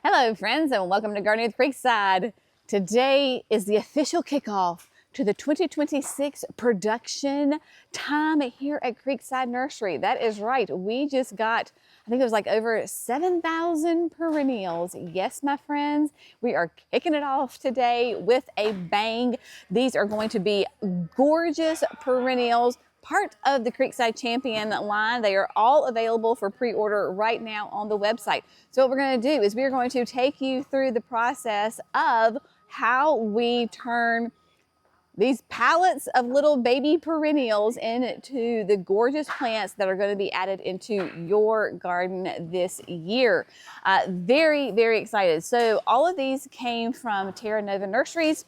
Hello friends, and welcome to Gardening with Creekside. Today is the official kickoff to the 2026 production time here at Creekside Nursery. That is right, we just got, I think it was like over 7,000 perennials. Yes, my friends, we are kicking it off today with a bang. These are going to be gorgeous perennials, part of the Creekside Champion line. They are all available for pre-order right now on the website. So what we're going to do is we're going to take you through the process of how we turn these pallets of little baby perennials into the gorgeous plants that are going to be added into your garden this year. Very, very excited. So all of these came from Terra Nova Nurseries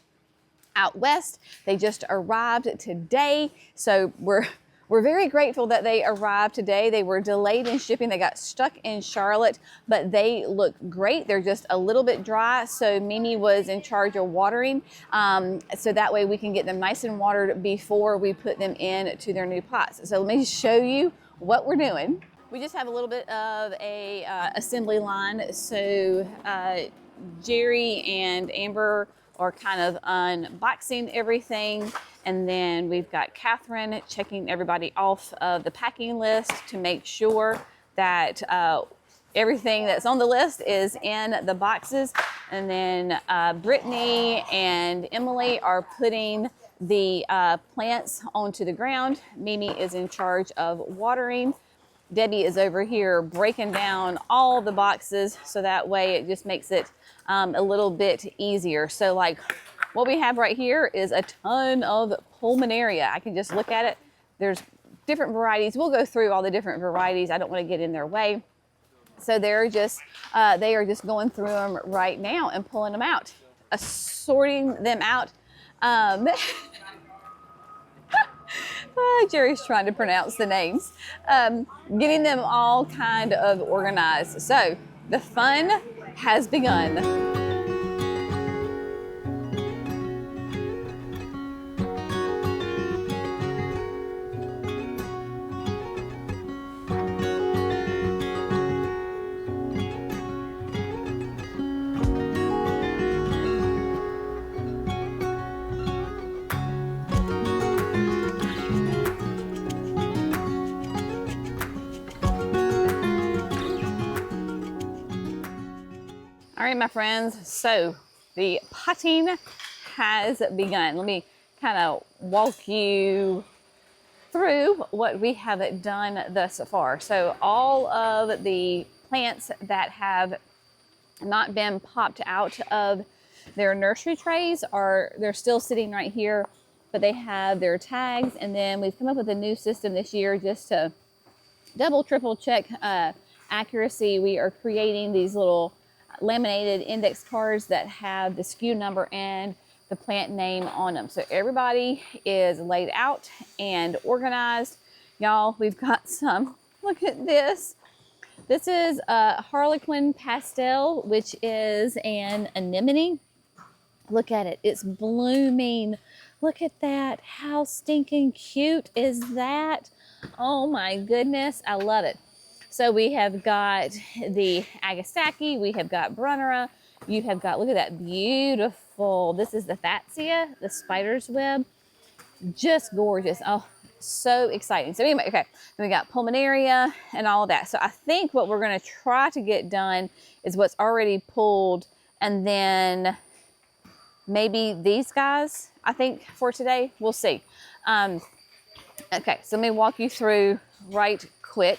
out west. They just arrived today. So we're very grateful that they arrived today. They were delayed in shipping. They got stuck in Charlotte, but they look great. They're just a little bit dry. So Mimi was in charge of watering. So that way we can get them nice and watered before we put them into their new pots. So let me show you what we're doing. We just have a little bit of a assembly line. So Jerry and Amber are kind of unboxing everything, and then we've got Catherine checking everybody off of the packing list to make sure that everything that's on the list is in the boxes, and then Brittany and Emily are putting the plants onto the ground. Mimi is in charge of watering. Debbie is over here breaking down all the boxes, so that way it just makes it a little bit easier. So like what we have right here is a ton of Pulmonaria. I can just look at it. There's different varieties. We'll go through all the different varieties. I don't want to get in their way. So they are just going through them right now and pulling them out, sorting them out. Jerry's trying to pronounce the names, getting them all kind of organized. So the fun has begun. All right, my friends, so the potting has begun. Let me kind of walk you through what we have done thus far. So all of the plants that have not been popped out of their nursery trays they're still sitting right here, but they have their tags. And then we've come up with a new system this year just to double, triple check accuracy. We are creating these little laminated index cards that have the SKU number and the plant name on them. So everybody is laid out and organized. Y'all, we've got some, look at this. This is a Harlequin Pastel, which is an anemone. Look at it, it's blooming. Look at that, how stinking cute is that? Oh my goodness, I love it. So we have got the Agasaki, we have got Brunnera, you have got, look at that, beautiful. This is the Fatsia, the spider's web. Just gorgeous. Oh, so exciting. So anyway, okay, then we got Pulmonaria and all of that. So I think what we're gonna try to get done is what's already pulled, and then maybe these guys, I think, for today. We'll see. Okay, so let me walk you through right quick.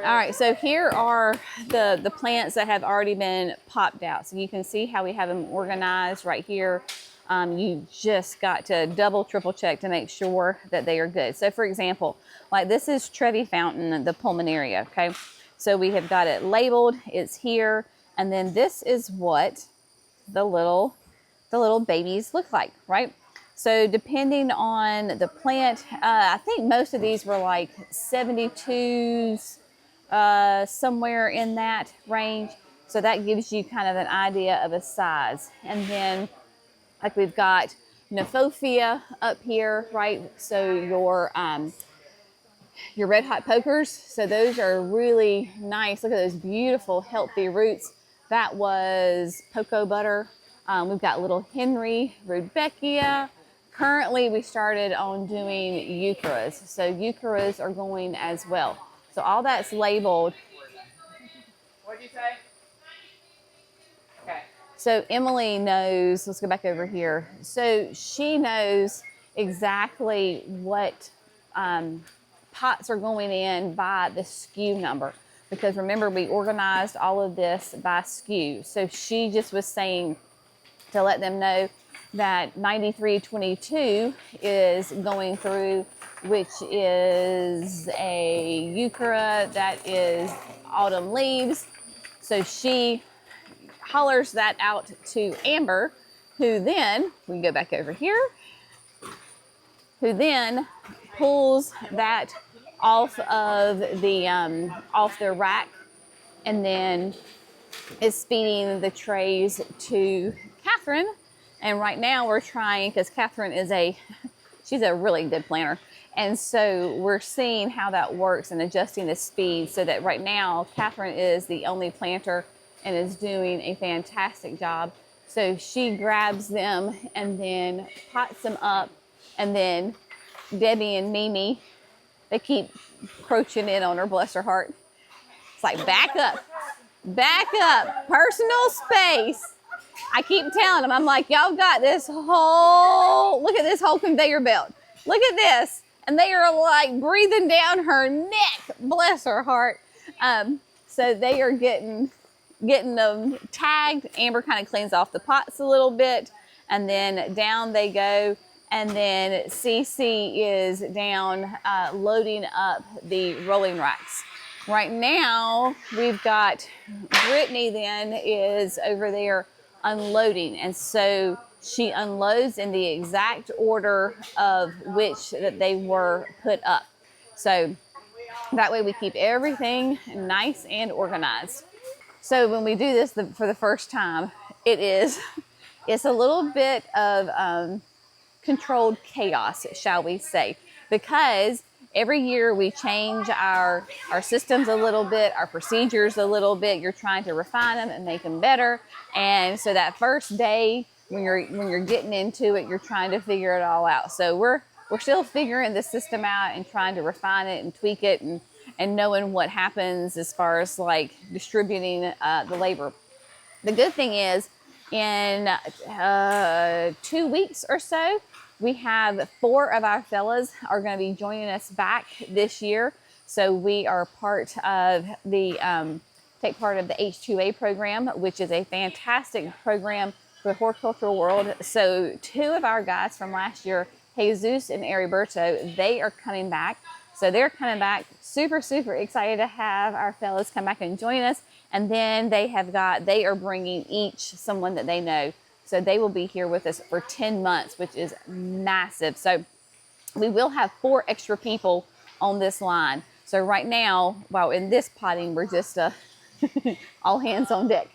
All right, so here are the plants that have already been popped out. So you can see how we have them organized right here. You just got to double, triple check to make sure that they are good. So for example, like this is Trevi Fountain, the Pulmonaria, okay? So we have got it labeled, it's here. And then this is what the little babies look like, right? So depending on the plant, I think most of these were like 72s, somewhere in that range. So that gives you kind of an idea of a size. And then like we've got Nephofia up here, right? So your red hot pokers. So those are really nice. Look at those beautiful, healthy roots. That was Cocoa Butter. We've got Little Henry, Rudbeckia. Currently, we started on doing Heucheras. So Heucheras are going as well. So all that's labeled. What'd you say? Okay. So Emily knows, let's go back over here. So she knows exactly what pots are going in by the SKU number. Because remember, we organized all of this by SKU. So she just was saying to let them know that 9322 is going through, which is a Heuchera, that is autumn leaves. So she hollers that out to Amber, who then, we can go back over here, who then pulls that off of the off their rack, and then is feeding the trays to Catherine. And right now we're trying, because Catherine is she's a really good planner, and so we're seeing how that works and adjusting the speed so that right now Catherine is the only planter and is doing a fantastic job. So she grabs them and then pots them up, and then Debbie and Mimi, they keep approaching in on her, bless her heart. It's like, back up, personal space. I keep telling them, I'm like, y'all got this whole, look at this whole conveyor belt. Look at this. And they are like breathing down her neck, bless her heart. So they are getting them tagged. Amber kind of cleans off the pots a little bit, and then down they go. And then Cece is down loading up the rolling racks. Right now, we've got Brittany then is over there unloading. And so she unloads in the exact order of which that they were put up. So that way we keep everything nice and organized. So when we do this for the first time, it's a little bit of controlled chaos, shall we say, because every year we change our systems a little bit, our procedures a little bit. You're trying to refine them and make them better. And so that first day when you're getting into it, you're trying to figure it all out. So we're still figuring the system out and trying to refine it and tweak it and knowing what happens as far as like distributing the labor. The good thing is in 2 weeks or so, we have 4 of our fellas are going to be joining us back this year. So we are part of take part of the H2A program, which is a fantastic program for the horticultural world. So 2 of our guys from last year, Jesus and Heriberto, they are coming back. So they're coming back, super, super excited to have our fellas come back and join us. And then they are bringing each someone that they know. So they will be here with us for 10 months, which is massive. So we will have 4 extra people on this line. So right now, while in this potting, we're just all hands on deck.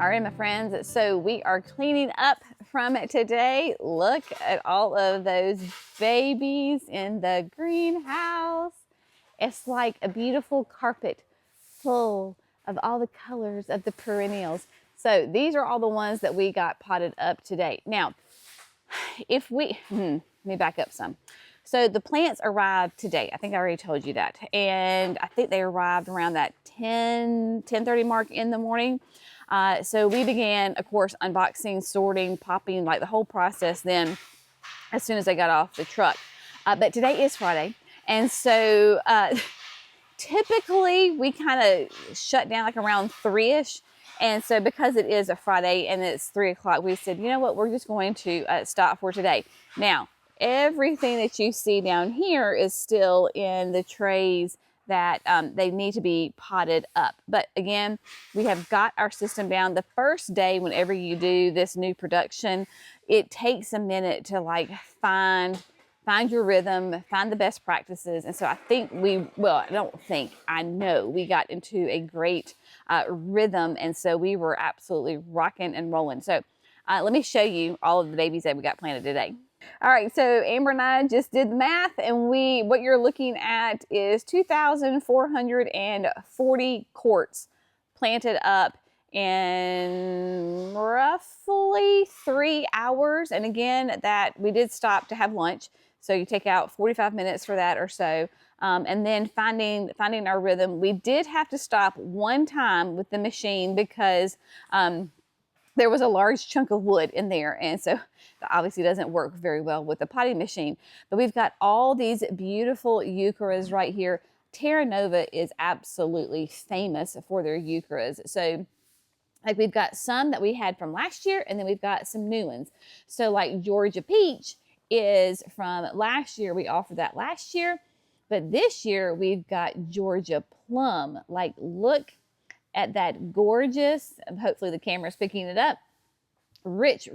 right, my friends, so we are cleaning up from today. Look at all of those babies in the greenhouse. It's like a beautiful carpet full of all the colors of the perennials. So these are all the ones that we got potted up today. Now, if we, let me back up some. So the plants arrived today. I think I already told you that. And I think they arrived around that 10:30 mark in the morning. So we began, of course, unboxing, sorting, popping, like the whole process then as soon as they got off the truck. But today is Friday. And so typically we kind of shut down like around 3-ish. And so because it is a Friday and it's 3 o'clock, we said, you know what, we're just going to stop for today. Now, everything that you see down here is still in the trays that they need to be potted up. But again, we have got our system down. The first day, whenever you do this new production, it takes a minute to like find your rhythm, find the best practices. And so I think I know we got into a great rhythm. And so we were absolutely rocking and rolling. So let me show you all of the babies that we got planted today. All right, so Amber and I just did the math, and what you're looking at is 2,440 quarts planted up in roughly 3 hours. And again, that we did stop to have lunch, so you take out 45 minutes for that or so. And then finding our rhythm. We did have to stop one time with the machine because there was a large chunk of wood in there, and so that obviously doesn't work very well with the potting machine. But we've got all these beautiful Heucheras right here. Terra Nova is absolutely famous for their Heucheras. So like we've got some that we had from last year, and then we've got some new ones. So like Georgia Peach is from last year. We offered that last year, but this year we've got Georgia Plum. Like, look at that gorgeous, hopefully the camera's picking it up, rich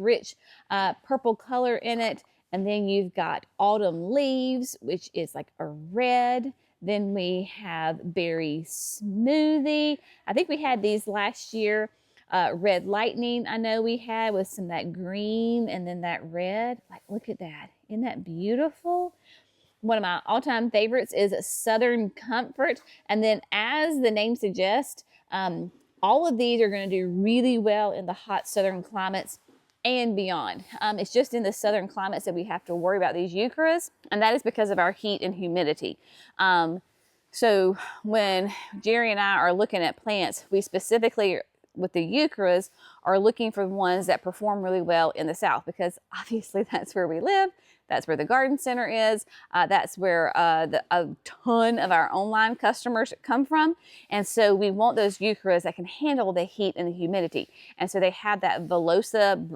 purple color in it. And then you've got Autumn Leaves, which is like a red. Then we have Berry Smoothie. I think we had these last year. Red Lightning, I know we had, with some of that green and then that red. Like, look at that. Isn't that beautiful? One of my all-time favorites is Southern Comfort. And then, as the name suggests, all of these are going to do really well in the hot southern climates and beyond. It's just in the southern climates that we have to worry about these Heucheras, and that is because of our heat and humidity. So when Jerry and I are looking at plants, we specifically, with the Heucheras, are looking for ones that perform really well in the south, because obviously that's where we live. That's where the garden center is. That's where a ton of our online customers come from. And so we want those Heucheras that can handle the heat and the humidity. And so they have that Velosa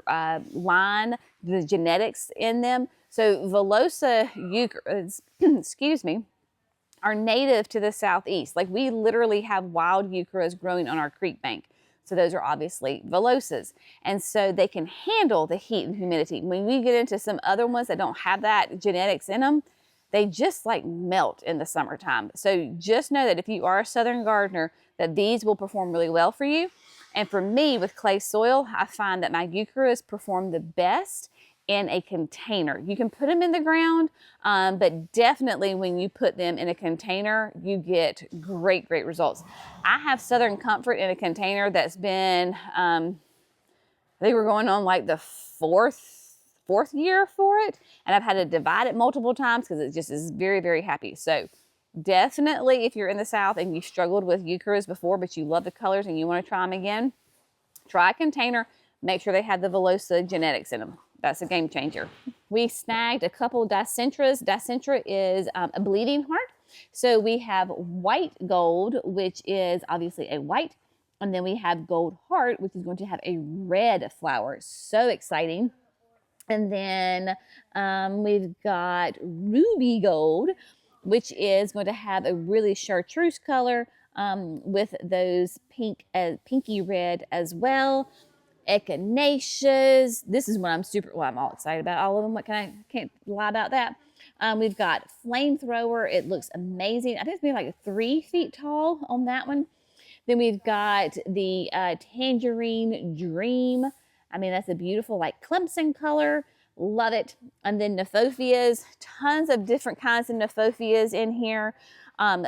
line, the genetics in them. So Velosa Heucheras, excuse me, are native to the southeast. Like, we literally have wild Heucheras growing on our creek bank. So those are obviously Velosas. And so they can handle the heat and humidity. When we get into some other ones that don't have that genetics in them, they just like melt in the summertime. So just know that if you are a southern gardener, that these will perform really well for you. And for me, with clay soil, I find that my Heucheras perform the best in a container. You can put them in the ground, but definitely when you put them in a container, you get great results. I have Southern Comfort in a container that's been, I think we're going on like the fourth year for it, and I've had to divide it multiple times because it just is very happy. So definitely, if you're in the South and you struggled with Heucheras before, but you love the colors and you want to try them again, try a container. Make sure they have the Velosa genetics in them. That's a game changer. We snagged a couple of Dicentras. Dicentra is a bleeding heart. So we have white gold, which is obviously a white. And then we have gold heart, which is going to have a red flower. So exciting. And then we've got ruby gold, which is going to have a really chartreuse color with those pinky red as well. Echinaceas. This is what I'm all excited about. All of them. Can't lie about that. We've got Flamethrower. It looks amazing. I think it's maybe like 3 feet tall on that one. Then we've got the Tangerine Dream. I mean, that's a beautiful like Clemson color. Love it. And then Nephophias, tons of different kinds of Nephophias in here.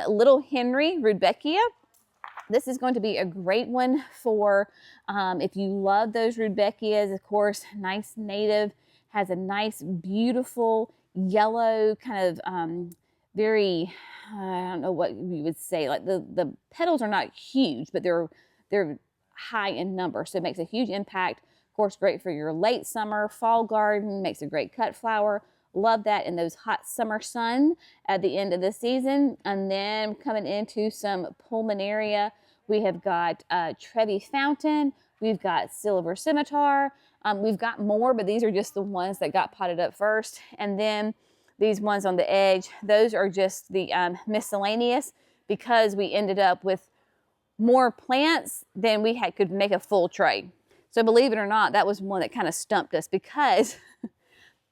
Little Henry Rudbeckia. This is going to be a great one for if you love those Rudbeckias. Of course, nice native, has a nice, beautiful yellow kind of very, I don't know what you would say, like the petals are not huge, but they're high in number, so it makes a huge impact. Of course, great for your late summer, fall garden, makes a great cut flower. Love that in those hot summer sun at the end of the season. And then coming into some Pulmonaria, we have got Trevi Fountain, we've got Silver Scimitar, we've got more, but these are just the ones that got potted up first. And then these ones on the edge, those are just the miscellaneous, because we ended up with more plants than we could make a full tray. So believe it or not, that was one that kind of stumped us, because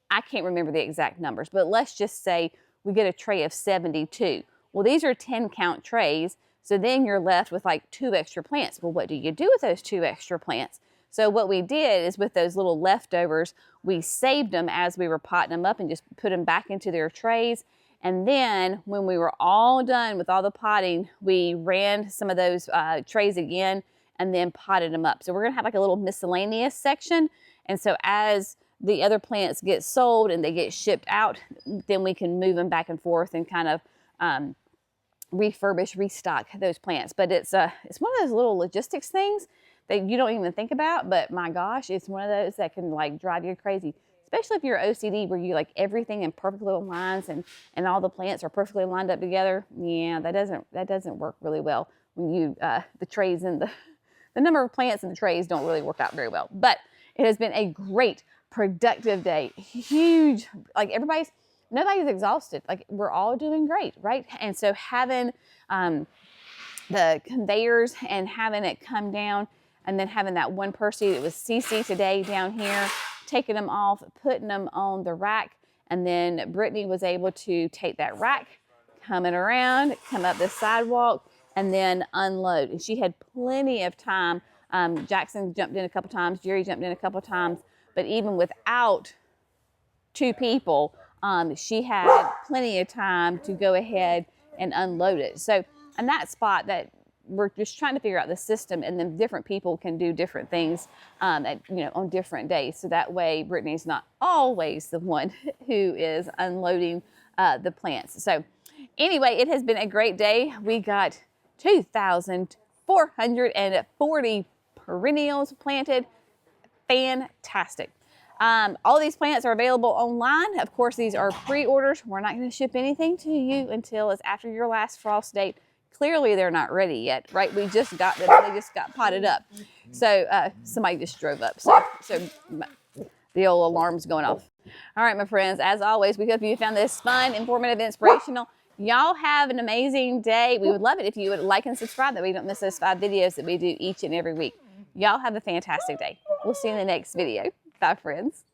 I can't remember the exact numbers, but let's just say we get a tray of 72. Well, these are 10 count trays, so then you're left with like 2 extra plants. Well, what do you do with those 2 extra plants? So what we did is, with those little leftovers, we saved them as we were potting them up and just put them back into their trays. And then when we were all done with all the potting, we ran some of those trays again and then potted them up. So we're gonna have like a little miscellaneous section. And so as the other plants get sold and they get shipped out, then we can move them back and forth and kind of refurbish, restock those plants. But it's one of those little logistics things that you don't even think about, but my gosh, it's one of those that can like drive you crazy, especially if you're OCD, where you like everything in perfect little lines and all the plants are perfectly lined up together. Yeah, that doesn't work really well when you the trays and the number of plants in the trays don't really work out very well. But it has been a great, productive day. Huge, like nobody's exhausted. Like, we're all doing great, right? And so having the conveyors and having it come down, and then having that one person, it was Cece today down here, taking them off, putting them on the rack, and then Brittany was able to take that rack, coming around, come up the sidewalk, and then unload. And she had plenty of time. Jackson jumped in a couple times, Jerry jumped in a couple times, but even without 2 people, she had plenty of time to go ahead and unload it. So, and that spot, that we're just trying to figure out the system, and then different people can do different things on different days. So that way Brittany's not always the one who is unloading the plants. So anyway, it has been a great day. We got 2,440 perennials planted. Fantastic. All these plants are available online. Of course, these are pre-orders. We're not going to ship anything to you until it's after your last frost date. Clearly, they're not ready yet, right? We just got them. They just got potted up. So somebody just drove up. So the old alarm's going off. All right, my friends, as always, we hope you found this fun, informative, inspirational. Y'all have an amazing day. We would love it if you would like and subscribe, that we don't miss those 5 videos that we do each and every week. Y'all have a fantastic day. We'll see you in the next video. Bye, friends.